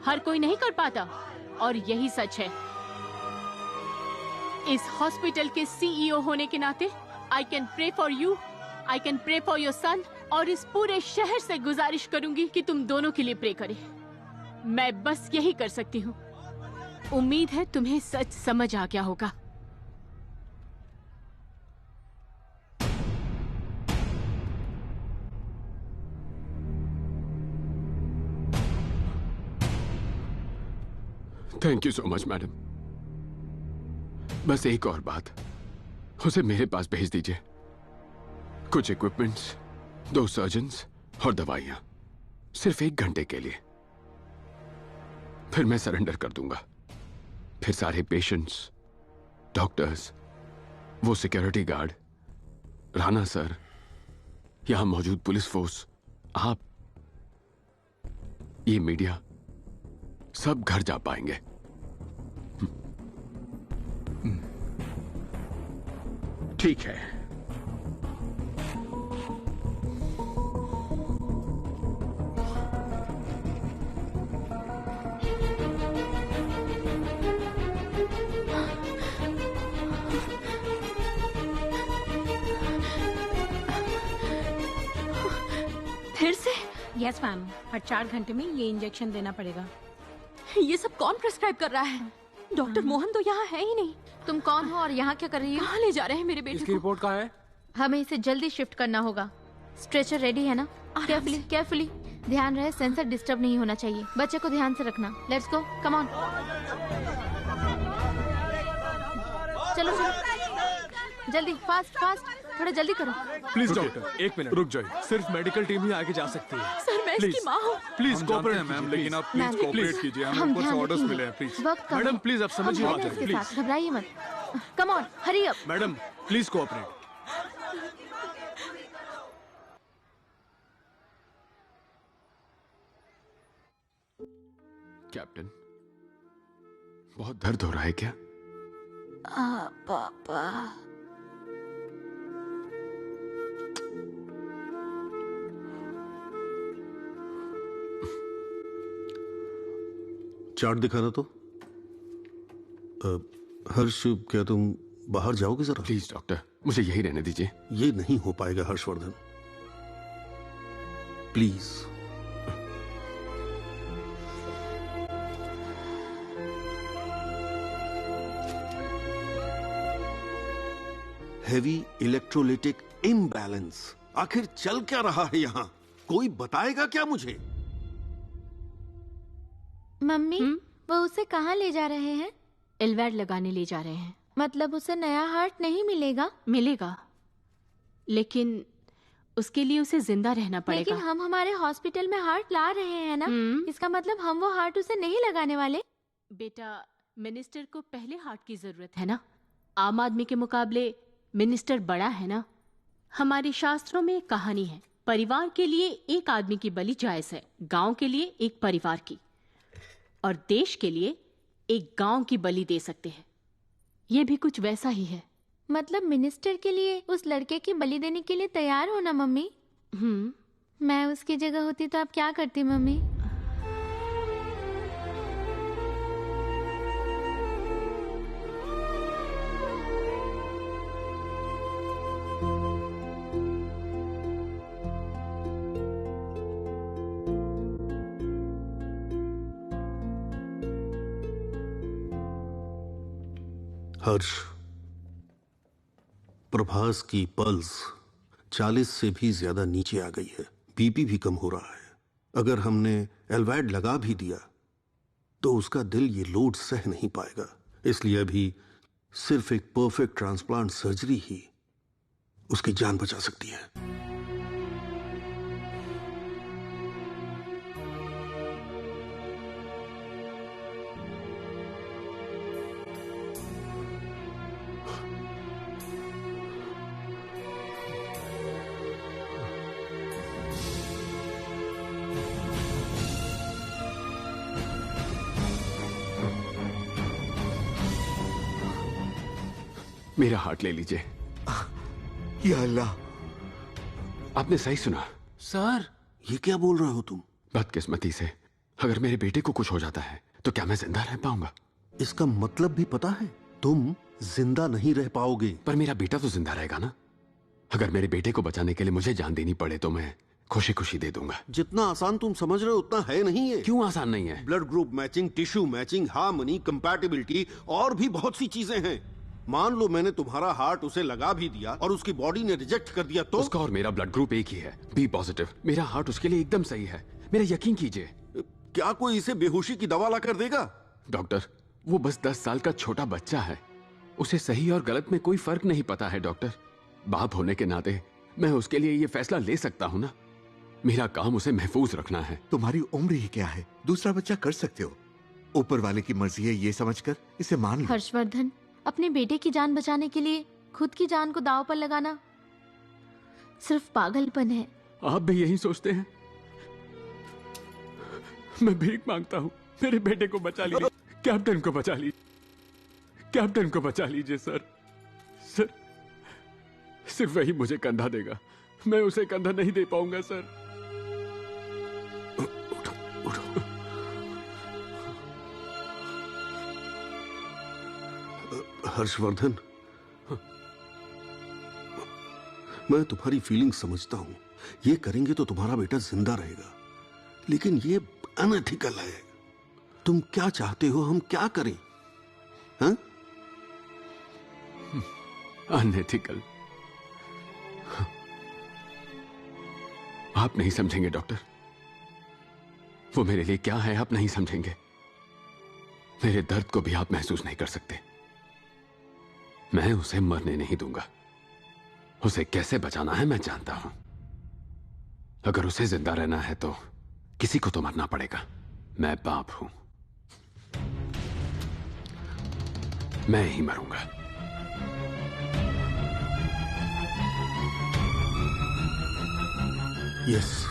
हर कोई नहीं कर पाता, और यही सच है। इस हॉस्पिटल के सीईओ होने के नाते I can pray for you, I can pray for your son, और इस पूरे शहर से गुजारिश करूंगी कि तुम दोनों के लिए प्रे करें। मैं बस यही कर सकती हूँ। उम्मीद है तुम्हें सच समझ आ गया होगा। Thank you so much madam. बस एक और बात, उसे मेरे पास भेज दीजिए। कुछ इक्विपमेंट्स, 2 सर्जन्स और दवाइयां, सिर्फ 1 घंटे के लिए। फिर मैं सरेंडर कर दूंगा। फिर सारे पेशेंट्स, डॉक्टर्स, वो सिक्योरिटी गार्ड, राणा सर, यहां मौजूद पुलिस फोर्स, आप, ये मीडिया, सब घर जा पाएंगे। ठीक है। फिर से? यस मैम, हर 4 घंटे में ये इंजेक्शन देना पड़ेगा। ये सब कौन प्रिस्क्राइब कर रहा है? डॉक्टर मोहन तो यहाँ है ही नहीं। तुम कौन हो और यहाँ क्या कर रही हो? कहाँ ले जा रहे हैं मेरे बेटे इसकी को? रिपोर्ट कहाँ है? हमें इसे जल्दी शिफ्ट करना होगा। स्ट्रेचर रेडी है ना? केयरफुली केयरफुली, ध्यान रहे सेंसर डिस्टर्ब नहीं होना चाहिए। बच्चे को ध्यान से रखना। Let's go, come on. चलो चलो जल्दी, फास्ट फास्ट, थोड़ा जल्दी करो। प्लीज डॉक्टर, 1 मिनट रुक जाइए। सिर्फ मेडिकल टीम ही आगे जा सकती है। सर मैं इसकी माँ हूँ। प्लीज कोऑपरेट मैम, लेकिन आप प्लीज कोऑपरेट कीजिए। हमें ऊपर से ऑर्डर्स मिले हैं। प्लीज मैडम, प्लीज आप समझिए बात है। प्लीज घबराइए मत। Come on, hurry up. Madam, please cooperate. Captain, बहुत दर्द हो रहा है क्या? पापा। चार्ट दिखाना तो। हर्ष, क्या तुम बाहर जाओगे जरा? प्लीज डॉक्टर, मुझे यही रहने दीजिए। ये नहीं हो पाएगा Harshvardhan, please. Heavy electrolytic imbalance. आखिर चल क्या रहा है यहां? कोई बताएगा क्या मुझे? मम्मी, वो उसे कहाँ ले जा रहे हैं? एलवैड लगाने ले जा रहे हैं। मतलब उसे नया हार्ट नहीं मिलेगा? मिलेगा, लेकिन उसके लिए उसे जिंदा रहना पड़ेगा। लेकिन हम हमारे हॉस्पिटल में हार्ट ला रहे हैं ना, इसका मतलब हम वो हार्ट उसे नहीं लगाने वाले। बेटा, मिनिस्टर को पहले हार्ट की जरूरत है ना। आम आदमी के मुकाबले मिनिस्टर बड़ा है ना। हमारे शास्त्रों में एक कहानी है, परिवार के लिए एक आदमी की बलि जायज है, गांव के लिए एक परिवार की, और देश के लिए एक गांव की बलि दे सकते हैं। यह भी कुछ वैसा ही है। मतलब मिनिस्टर के लिए उस लड़के की बलि देने के लिए तैयार हो ना मम्मी? मैं उसकी जगह होती तो आप क्या करती मम्मी? हर्ष, प्रभास की पल्स 40 से भी ज्यादा नीचे आ गई है। बीपी भी कम हो रहा है। अगर हमने एलवैड लगा भी दिया तो उसका दिल ये लोड सह नहीं पाएगा। इसलिए अभी सिर्फ एक परफेक्ट ट्रांसप्लांट सर्जरी ही उसकी जान बचा सकती है। मेरा हार्ट ले लीजिए। या अल्लाह, आपने सही सुना। सर, ये क्या बोल रहे हो तुम? बदकिस्मती से अगर मेरे बेटे को कुछ हो जाता है तो क्या मैं जिंदा रह पाऊंगा? इसका मतलब भी पता है? तुम जिंदा नहीं रह पाओगे। पर मेरा बेटा तो जिंदा रहेगा ना। अगर मेरे बेटे को बचाने के लिए मुझे जान देनी पड़े तो मैं खुशी खुशी दे दूंगा। जितना आसान तुम समझ रहे हो उतना है नहीं है। क्यों आसान नहीं है? Blood group matching, tissue matching, harmony, compatibility और भी बहुत सी चीजें हैं। मान लो मैंने तुम्हारा हार्ट उसे लगा भी दिया और उसकी बॉडी ने रिजेक्ट कर दिया तो? उसका और मेरा ब्लड ग्रुप एक ही है, बी पॉजिटिव। मेरा हार्ट उसके लिए एकदम सही है, मेरा यकीन कीजिए। क्या कोई इसे बेहोशी की दवा ला कर देगा? डॉक्टर, वो बस 10 साल का छोटा बच्चा है, उसे सही और गलत में कोई फर्क नहीं पता है। डॉक्टर, बाप होने के नाते मैं उसके लिए ये फैसला ले सकता हूँ ना। मेरा काम उसे महफूज रखना है। तुम्हारी उम्र ही क्या है, दूसरा बच्चा कर सकते हो। ऊपर वाले की मर्जी है ये समझकर इसे मान लो। हर्षवर्धन, अपने बेटे की जान बचाने के लिए खुद की जान को दांव पर लगाना सिर्फ पागलपन है। आप भी यही सोचते हैं? मैं भीख मांगता हूँ, मेरे बेटे को बचा लीजिए। कैप्टन को बचा लीजिए, कैप्टन को बचा लीजिए सर। सर, सिर्फ वही मुझे कंधा देगा, मैं उसे कंधा नहीं दे पाऊंगा सर। हर्षवर्धन, मैं तुम्हारी फीलिंग समझता हूं। ये करेंगे तो तुम्हारा बेटा जिंदा रहेगा, लेकिन ये अनएथिकल है। तुम क्या चाहते हो हम क्या करें? हाँ? अनएथिकल? आप नहीं समझेंगे डॉक्टर, वो मेरे लिए क्या है आप नहीं समझेंगे। मेरे दर्द को भी आप महसूस नहीं कर सकते। मैं उसे मरने नहीं दूंगा। उसे कैसे बचाना है मैं जानता हूं। अगर उसे जिंदा रहना है तो किसी को तो मरना पड़ेगा। मैं बाप हूं, मैं ही मरूंगा। यस,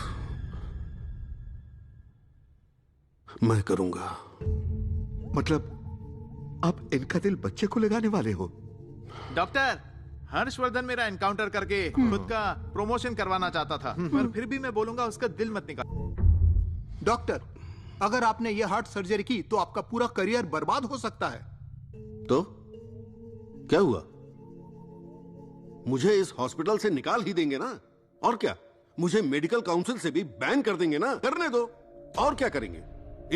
मैं करूंगा। मतलब आप इनका दिल बच्चे को लगाने वाले हो? डॉक्टर, हर्षवर्धन मेरा एनकाउंटर करके खुद का प्रमोशन करवाना चाहता था, पर फिर भी मैं बोलूंगा उसका दिल मत निकाल। डॉक्टर, अगर आपने ये हार्ट सर्जरी की तो आपका पूरा करियर बर्बाद हो सकता है। तो क्या हुआ? मुझे इस हॉस्पिटल से निकाल ही देंगे ना? और क्या, मुझे मेडिकल काउंसिल से भी बैन कर देंगे ना? करने दो। और क्या करेंगे?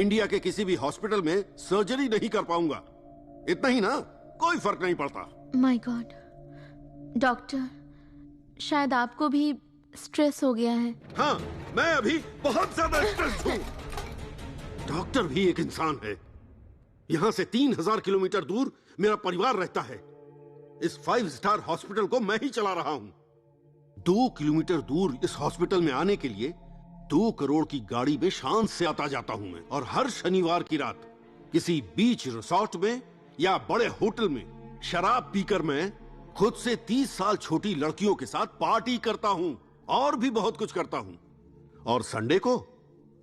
इंडिया के किसी भी हॉस्पिटल में सर्जरी नहीं कर पाऊंगा। इतना ही ना, कोई फर्क नहीं पड़ता। माय गॉड डॉक्टर, शायद आपको भी स्ट्रेस हो गया है। हाँ, मैं अभी बहुत ज्यादा स्ट्रेस हूँ। डॉक्टर भी एक इंसान है। यहां से 3000 किलोमीटर दूर मेरा परिवार रहता है। इस 5 स्टार हॉस्पिटल को मैं ही चला रहा हूं। 2 किलोमीटर दूर इस हॉस्पिटल में आने के लिए 2 करोड़ की गाड़ी में शान से आता जाता हूं मैं। और हर शनिवार की रात किसी बीच रिसोर्ट में या बड़े होटल में शराब पीकर मैं खुद से 30 साल छोटी लड़कियों के साथ पार्टी करता हूं। और भी बहुत कुछ करता हूं। और संडे को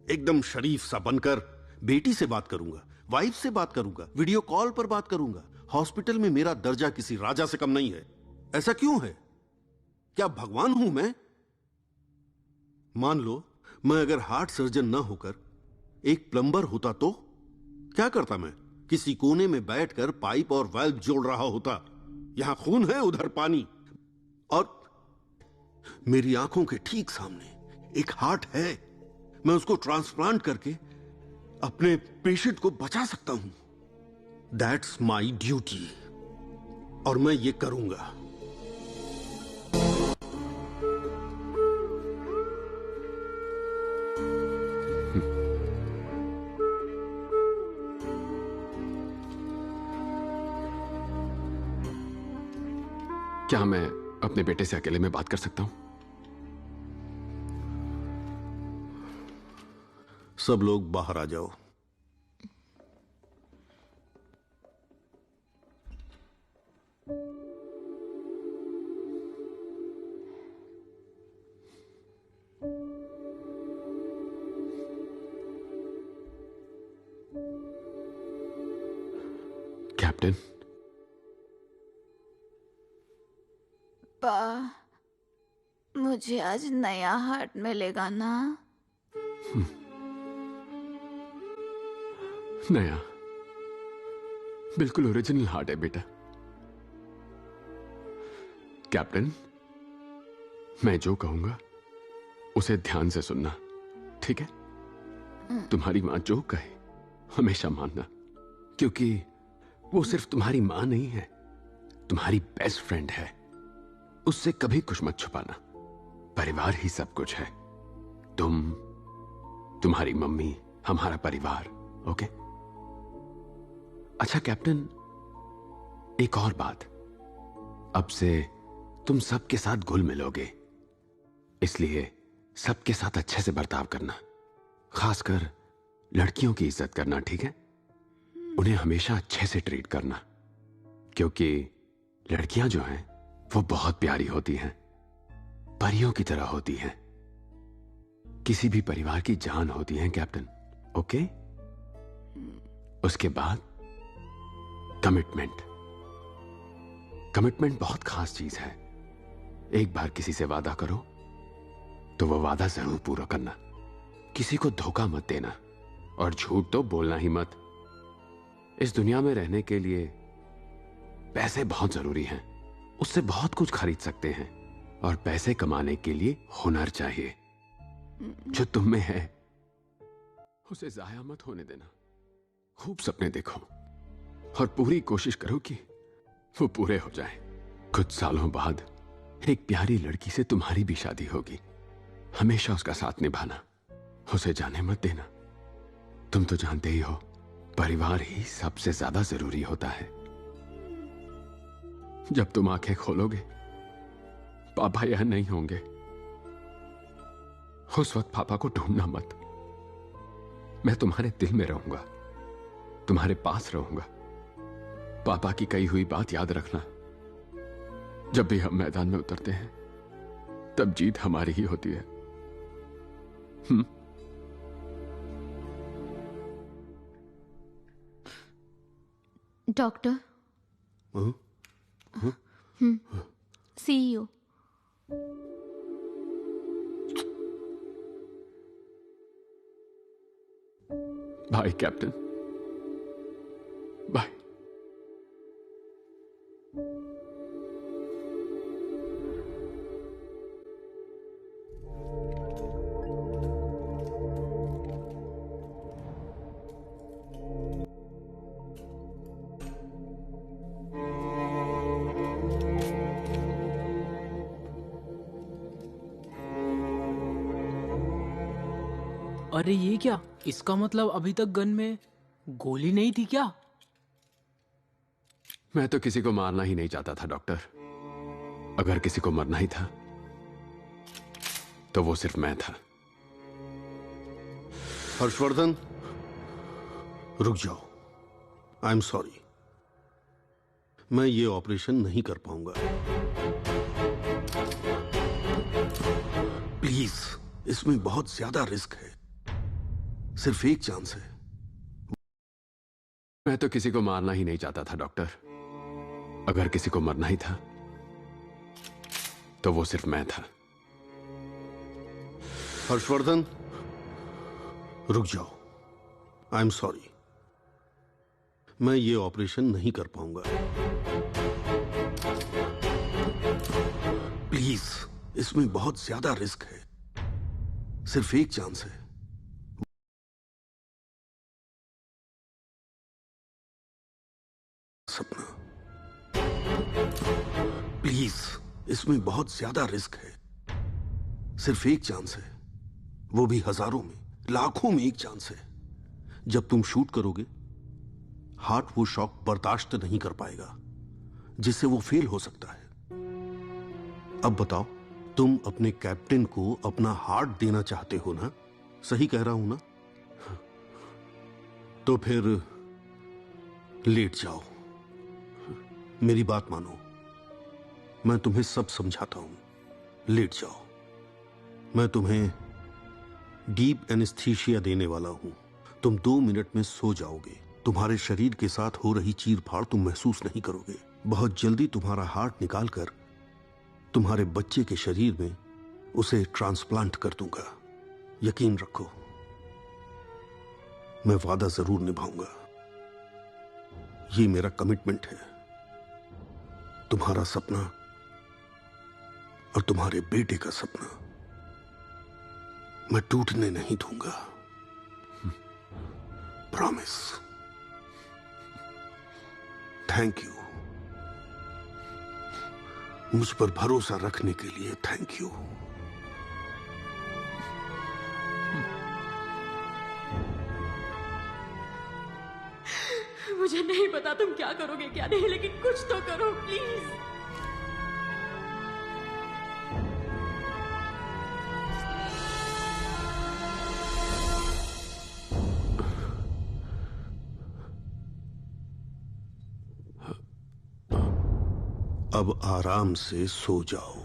एकदम शरीफ सा बनकर बेटी से बात करूंगा, वाइफ से बात करूंगा, वीडियो कॉल पर बात करूंगा। हॉस्पिटल में मेरा दर्जा किसी राजा से कम नहीं है। ऐसा क्यों है? क्या भगवान हूं मैं? मान लो मैं अगर हार्ट सर्जन ना होकर एक प्लम्बर होता तो क्या करता मैं? किसी कोने में बैठकर पाइप और वाल्व जोड़ रहा होता। यहां खून है, उधर पानी। और मेरी आंखों के ठीक सामने एक हार्ट है। मैं उसको ट्रांसप्लांट करके अपने पेशेंट को बचा सकता हूं। दैट्स माई ड्यूटी और मैं ये करूंगा। क्या मैं अपने बेटे से अकेले में बात कर सकता हूं? सब लोग बाहर आ जाओ। कैप्टन, मुझे आज नया हार्ट मिलेगा ना? नया, बिल्कुल ओरिजिनल हार्ट है बेटा। कैप्टन, मैं जो कहूंगा उसे ध्यान से सुनना, ठीक है? तुम्हारी मां जो कहे हमेशा मानना, क्योंकि वो सिर्फ तुम्हारी मां नहीं है, तुम्हारी बेस्ट फ्रेंड है। उससे कभी कुछ मत छुपाना। परिवार ही सब कुछ है। तुम, तुम्हारी मम्मी, हमारा परिवार। ओके? अच्छा कैप्टन, एक और बात, अब से तुम सबके साथ घुल मिलोगे, इसलिए सबके साथ अच्छे से बर्ताव करना, खासकर लड़कियों की इज्जत करना, ठीक है? उन्हें हमेशा अच्छे से ट्रीट करना, क्योंकि लड़कियां जो हैं वो बहुत प्यारी होती हैं, परियों की तरह होती हैं, किसी भी परिवार की जान होती हैं कैप्टन। ओके? उसके बाद कमिटमेंट। कमिटमेंट बहुत खास चीज है। एक बार किसी से वादा करो तो वो वादा जरूर पूरा करना। किसी को धोखा मत देना, और झूठ तो बोलना ही मत। इस दुनिया में रहने के लिए पैसे बहुत जरूरी हैं, उससे बहुत कुछ खरीद सकते हैं, और पैसे कमाने के लिए हुनर चाहिए। जो तुम में है उसे जाया मत होने देना। खूब सपने देखो और पूरी कोशिश करो कि वो पूरे हो जाए। कुछ सालों बाद एक प्यारी लड़की से तुम्हारी भी शादी होगी। हमेशा उसका साथ निभाना, उसे जाने मत देना। तुम तो जानते ही हो, परिवार ही सबसे ज्यादा जरूरी होता है। जब तुम आंखें खोलोगे पापा यहां नहीं होंगे, उस वक्त पापा को ढूंढना मत। मैं तुम्हारे दिल में रहूंगा, तुम्हारे पास रहूंगा। पापा की कही हुई बात याद रखना, जब भी हम मैदान में उतरते हैं तब जीत हमारी ही होती है। Doctor, CEO. Bye captain, bye. अरे ये क्या? इसका मतलब अभी तक गन में गोली नहीं थी क्या? मैं तो किसी को मारना ही नहीं चाहता था डॉक्टर। अगर किसी को मरना ही था तो वो सिर्फ मैं था। हर्षवर्धन, रुक जाओ। आई एम सॉरी, मैं ये ऑपरेशन नहीं कर पाऊंगा। प्लीज, इसमें बहुत ज्यादा रिस्क है। सिर्फ एक चांस है। मैं तो किसी को मारना ही नहीं चाहता था डॉक्टर। अगर किसी को मरना ही था तो वो सिर्फ मैं था। हर्षवर्धन, रुक जाओ। आई एम सॉरी, मैं ये ऑपरेशन नहीं कर पाऊंगा। प्लीज, इसमें बहुत ज्यादा रिस्क है। सिर्फ एक चांस है। सपना, प्लीज, इसमें बहुत ज्यादा रिस्क है। सिर्फ एक चांस है, वो भी हजारों में, लाखों में एक चांस है। जब तुम शूट करोगे, हार्ट वो शॉक बर्दाश्त नहीं कर पाएगा, जिससे वो फेल हो सकता है। अब बताओ, तुम अपने कैप्टन को अपना हार्ट देना चाहते हो ना? सही कह रहा हूं ना? तो फिर लेट जाओ। मेरी बात मानो, मैं तुम्हें सब समझाता हूं। लेट जाओ। मैं तुम्हें डीप एनेस्थीसिया देने वाला हूं। तुम 2 मिनट में सो जाओगे। तुम्हारे शरीर के साथ हो रही चीर फाड़ तुम महसूस नहीं करोगे। बहुत जल्दी तुम्हारा हार्ट निकालकर तुम्हारे बच्चे के शरीर में उसे ट्रांसप्लांट कर दूंगा। यकीन रखो, मैं वादा जरूर निभाऊंगा। ये मेरा कमिटमेंट है। तुम्हारा सपना और तुम्हारे बेटे का सपना मैं टूटने नहीं दूंगा। प्रॉमिस। Thank you. मुझ पर भरोसा रखने के लिए थैंक यू। मुझे नहीं पता तुम क्या करोगे क्या नहीं, लेकिन कुछ तो करो प्लीज। अब आराम से सो जाओ।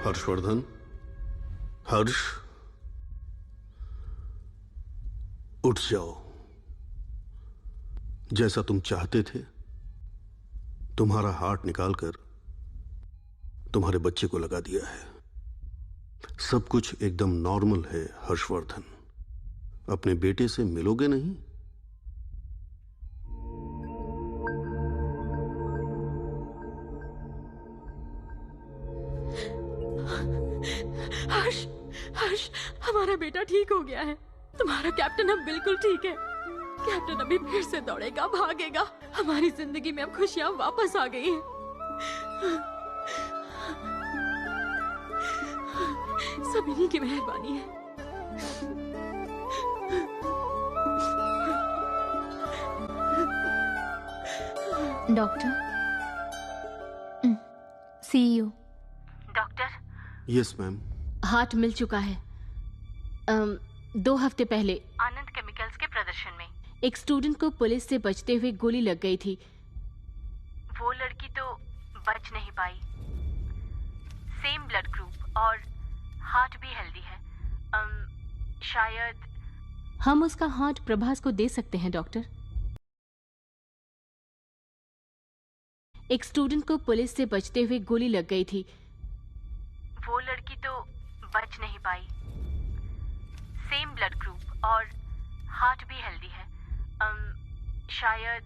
हर्षवर्धन, हर्ष, उठ जाओ। जैसा तुम चाहते थे, तुम्हारा हार्ट निकालकर तुम्हारे बच्चे को लगा दिया है। सब कुछ एकदम नॉर्मल है हर्षवर्धन। अपने बेटे से मिलोगे नहीं? हर्ष, हर्ष, हमारा बेटा ठीक हो गया है। तुम्हारा कैप्टन अब बिल्कुल ठीक है। कैप्टन अभी फिर से दौड़ेगा, भागेगा। हमारी जिंदगी में अब खुशियां वापस आ गई हैं। सब इन्हीं की मेहरबानी है। Doctor, see you. Doctor, yes ma'am. Heart मिल चुका है। 2 हफ्ते पहले आनंद केमिकल्स के प्रदर्शन में एक स्टूडेंट को पुलिस से बचते हुए गोली लग गई थी। वो लड़की तो बच नहीं पाई। सेम ब्लड ग्रुप और हार्ट भी हेल्दी है। शायद हम उसका हार्ट प्रभास को दे सकते हैं डॉक्टर। एक स्टूडेंट को पुलिस से बचते हुए गोली लग गई थी। वो लड़की तो बच नहीं पाई। सेम ब्लड ग्रुप और हार्ट भी हेल्दी है। शायद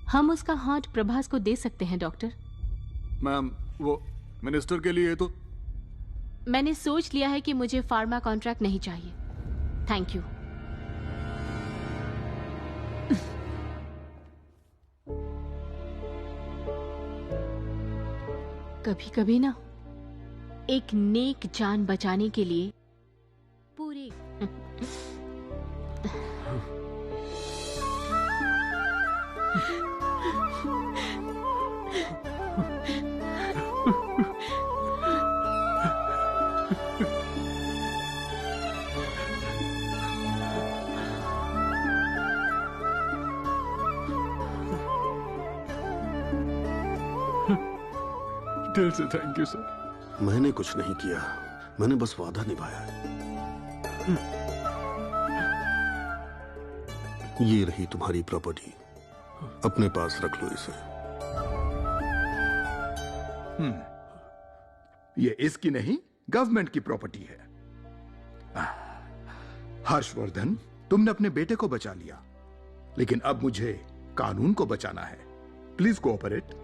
हम उसका हार्ट प्रभास को दे सकते हैं डॉक्टर। मैम, वो मिनिस्टर के लिए तो मैंने सोच लिया है कि मुझे फार्मा कॉन्ट्रैक्ट नहीं चाहिए। Thank you. कभी कभी ना एक नेक जान बचाने के लिए पूरे दिल से थैंक यू सर। मैंने कुछ नहीं किया, मैंने बस वादा निभाया है। ये रही तुम्हारी प्रॉपर्टी, अपने पास रख लो इसे। ये इसकी नहीं, गवर्नमेंट की प्रॉपर्टी है। हर्षवर्धन, तुमने अपने बेटे को बचा लिया, लेकिन अब मुझे कानून को बचाना है। Please cooperate.